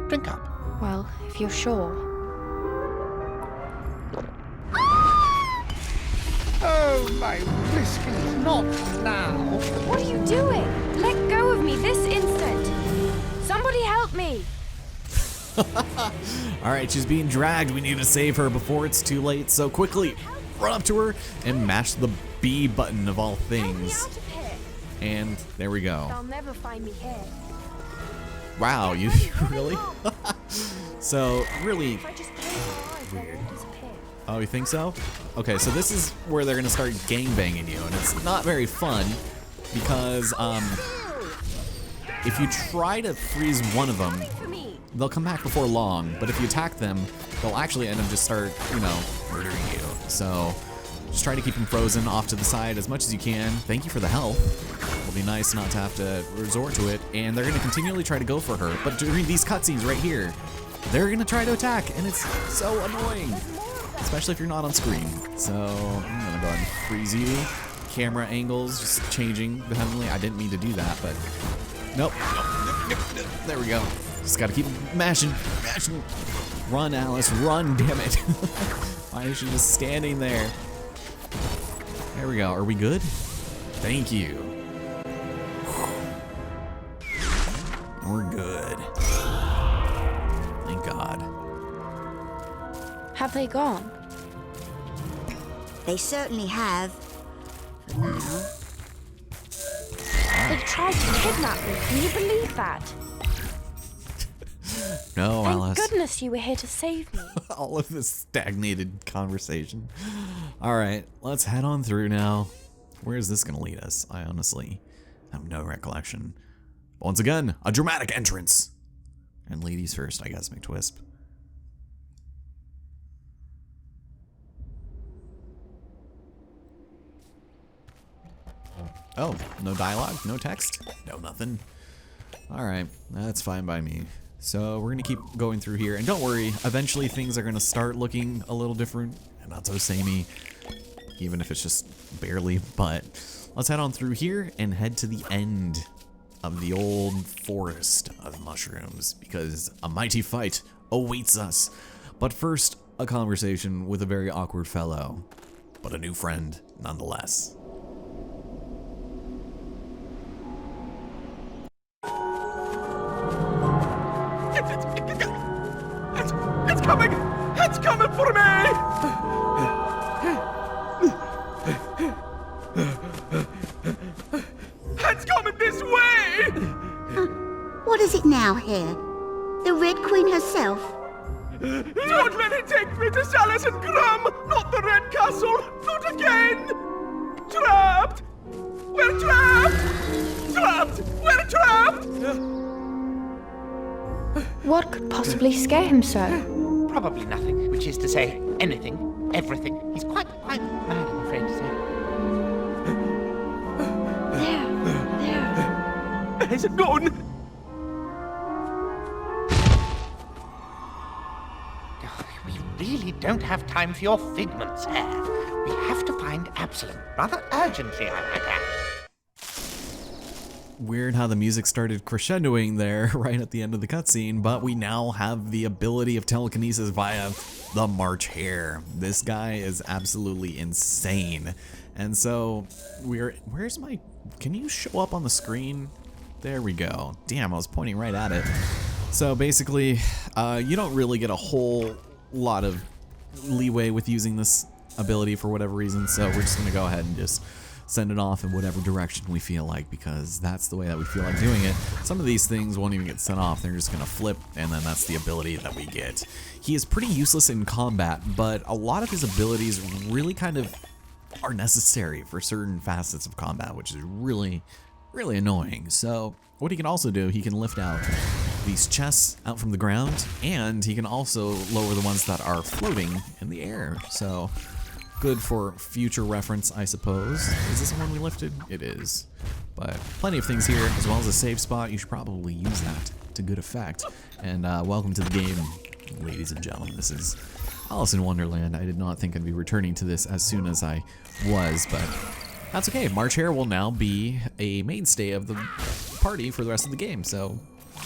Drink up. Well, if you're sure. Oh, my whiskers, not now. What are you doing? Let go of me this instant. Somebody help me. Alright, she's being dragged. We need to save her before it's too late. So quickly, run up to her and mash the B button of all things. And there we go. They'll never find me here. Wow, you really? So, really weird. Oh, you think so? Okay, so this is where they're gonna start gangbanging you, and it's not very fun because if you try to freeze one of them, they'll come back before long, but if you attack them, they'll actually end up just start, you know, murdering you. So just try to keep them frozen off to the side as much as you can. Thank you for the help. It'll be nice not to have to resort to it, and they're gonna continually try to go for her, but during these cutscenes right here, they're gonna try to attack, and it's so annoying. Especially if you're not on screen. So I'm gonna go ahead and freeze you. Camera angles just changing heavily. I didn't mean to do that, but nope. There we go. Just gotta keep mashing. Run, Alice, run, damn it. Why is she just standing there? There we go. Are we good? Thank you. We're good. Thank God. Have they gone? They certainly have. For now. They tried to kidnap me. Can you believe that? No, Thank Alice. goodness you were here to save me. All of this stagnated conversation. All right, let's head on through now. Where is this going to lead us? I honestly have no recollection. But once again, a dramatic entrance. And ladies first, I guess, McTwisp. Oh, no dialogue, no text, no nothing. All right, that's fine by me. So we're gonna keep going through here, and don't worry, eventually things are gonna start looking a little different and not so samey, even if it's just barely, but let's head on through here and head to the end of the old forest of mushrooms, because a mighty fight awaits us. But first, a conversation with a very awkward fellow, but a new friend nonetheless. It's coming! It's coming for me! It's coming this way! What is it now, Hare? The Red Queen herself? Don't let it take me to Sallis and Grum! Not the Red Castle! Not again! Trapped! We're trapped! Trapped! We're trapped! What could possibly scare him so? Probably nothing, which is to say, anything, everything. He's quite mad, I'm afraid to say. There. Is it gone? We really don't have time for your figments, Hare. We have to find Absalom, rather urgently, I might add. Weird how the music started crescendoing there right at the end of the cutscene, but we now have the ability of telekinesis via the March Hare. This guy is absolutely insane. And so where's my, can you show up on the screen? There we go. Damn, I was pointing right at it. So basically, you don't really get a whole lot of leeway with using this ability for whatever reason, so we're just gonna go ahead and just send it off in whatever direction we feel like, because that's the way that we feel like doing it. Some of these things won't even get sent off, they're just gonna flip, and then that's the ability that we get. He is pretty useless in combat, but a lot of his abilities really kind of are necessary for certain facets of combat, which is really, really annoying. So what he can also do, he can lift out these chests out from the ground, and he can also lower the ones that are floating in the air. So good for future reference, I suppose. Is this the one we lifted? It is. But plenty of things here, as well as a save spot. You should probably use that to good effect. And welcome to the game, ladies and gentlemen. This is Alice in Wonderland. I did not think I'd be returning to this as soon as I was, but that's okay. March Hare will now be a mainstay of the party for the rest of the game, so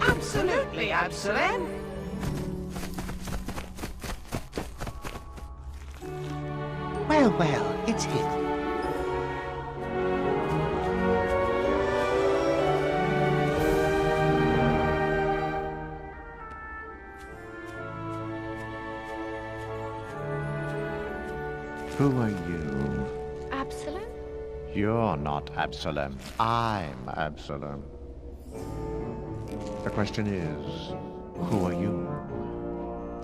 Absolutely, Absalom. Well, well, it's him. Who are you? Absalom? You're not Absalom. I'm Absalom. The question is, who are you?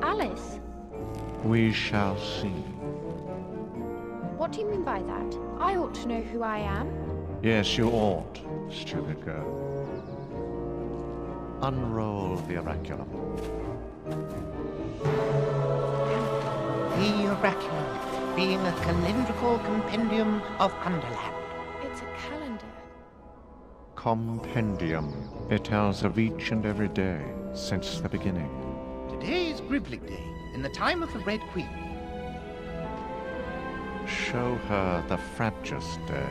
Alice? We shall see. What do you mean by that? I ought to know who I am. Yes, you ought, stupid girl. Unroll the Oraculum. The Oraculum, being a calendrical compendium of Wonderland. It's a calendar. Compendium. It tells of each and every day since the beginning. Today is Gribbling Day, in the time of the Red Queen. Show her the Frabjous Day.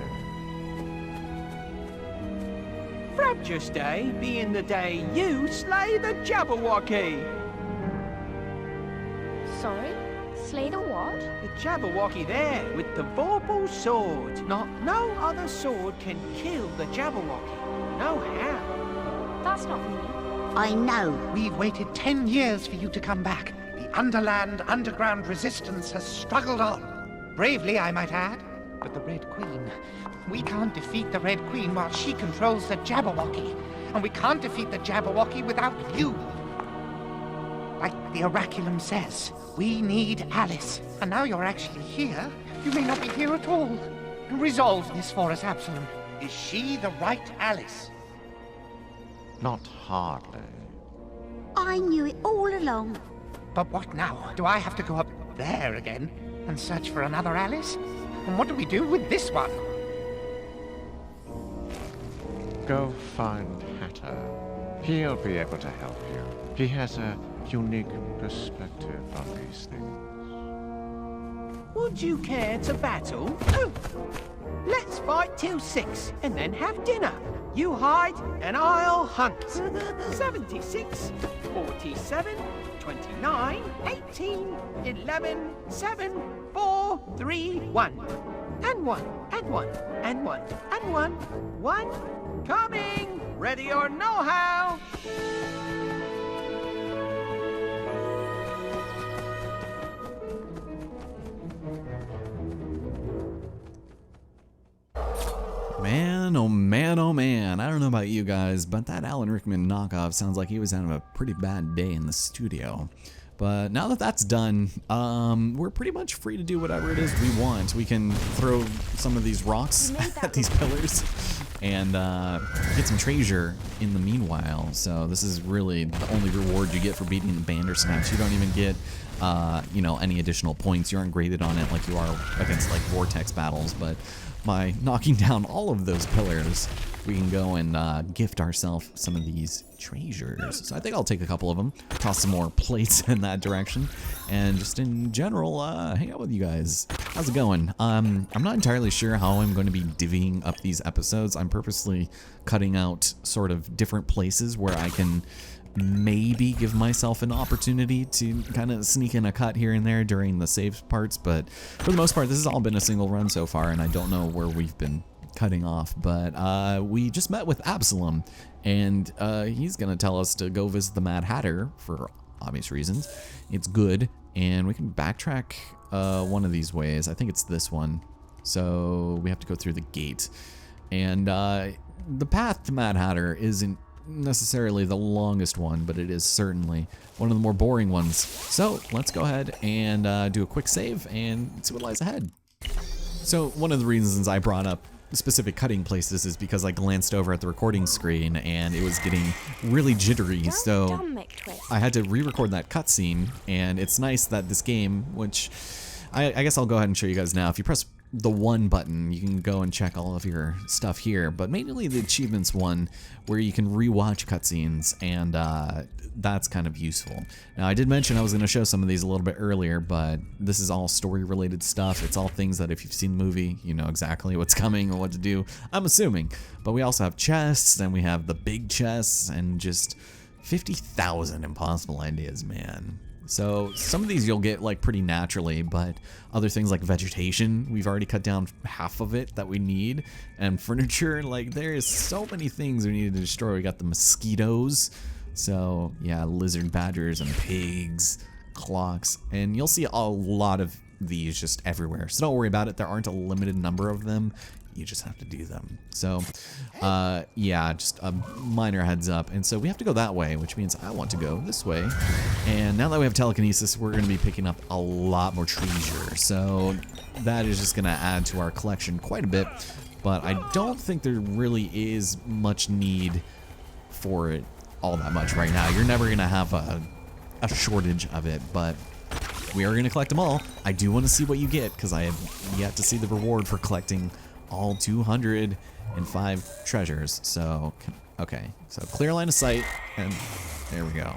Frabjous Day being the day you slay the Jabberwocky. Sorry? Slay the what? The Jabberwocky there with the vorpal sword. No other sword can kill the Jabberwocky. No how. That's not me. I know. We've waited 10 years for you to come back. The underground resistance has struggled on. Bravely, I might add. But the Red Queen... We can't defeat the Red Queen while she controls the Jabberwocky. And we can't defeat the Jabberwocky without you. Like the Oraculum says, we need Alice. And now you're actually here, you may not be here at all. Resolve this for us, Absalom. Is she the right Alice? Not hardly. I knew it all along. But what now? Do I have to go up there again and search for another Alice? And what do we do with this one? Go find Hatter. He'll be able to help you. He has a unique perspective on these things. Would you care to battle? Oh. Let's fight till 6 and then have dinner. You hide and I'll hunt. 76, 47, 29, 18, 11, 7, 4, 3, 1. And 1, and 1, and 1, and 1. 1. Coming! Ready or no how? Man, oh man, oh man. I don't know about you guys, but that Alan Rickman knockoff sounds like he was having a pretty bad day in the studio. But now that that's done, we're pretty much free to do whatever it is we want. We can throw some of these rocks at these pillars and get some treasure in the meanwhile. So this is really the only reward you get for beating the Bandersnatch. You don't even get, you know, any additional points. You aren't graded on it like you are against like Vortex battles, but by knocking down all of those pillars, we can go and gift ourselves some of these treasures. So I think I'll take a couple of them, toss some more plates in that direction, and just in general, hang out with you guys. How's it going? I'm not entirely sure how I'm going to be divvying up these episodes. I'm purposely cutting out sort of different places where I can maybe give myself an opportunity to kind of sneak in a cut here and there during the save parts, but for the most part, this has all been a single run so far, and I don't know where we've been cutting off, but we just met with Absalom, and he's gonna tell us to go visit the Mad Hatter for obvious reasons. It's good, and we can backtrack one of these ways. I think it's this one. So we have to go through the gate, and the path to Mad Hatter isn't necessarily the longest one, but it is certainly one of the more boring ones. So let's go ahead and do a quick save and see what lies ahead. So one of the reasons I brought up specific cutting places is because I glanced over at the recording screen and it was getting really jittery, so I had to re-record that cutscene. And it's nice that this game, which I guess I'll go ahead and show you guys now. If you press the 1 button, you can go and check all of your stuff here, but mainly the achievements one where you can rewatch cutscenes, and that's kind of useful. Now, I did mention I was going to show some of these a little bit earlier, but this is all story related stuff. It's all things that if you've seen the movie, you know exactly what's coming and what to do, I'm assuming. But we also have chests, and we have the big chests, and just 50,000 impossible ideas, man. So some of these you'll get like pretty naturally, but other things like vegetation, we've already cut down half of it that we need. And furniture, like there is so many things we need to destroy. We got the mosquitoes. So yeah, lizard badgers and pigs, clocks, and you'll see a lot of these just everywhere. So don't worry about it. There aren't a limited number of them. You just have to do them. So, yeah, just a minor heads up. And so we have to go that way, which means I want to go this way. And now that we have telekinesis, we're going to be picking up a lot more treasure. So that is just going to add to our collection quite a bit. But I don't think there really is much need for it all that much right now. You're never going to have a shortage of it, but we are going to collect them all. I do want to see what you get because I have yet to see the reward for collecting all 205 treasures. So, okay. So clear line of sight, and there we go.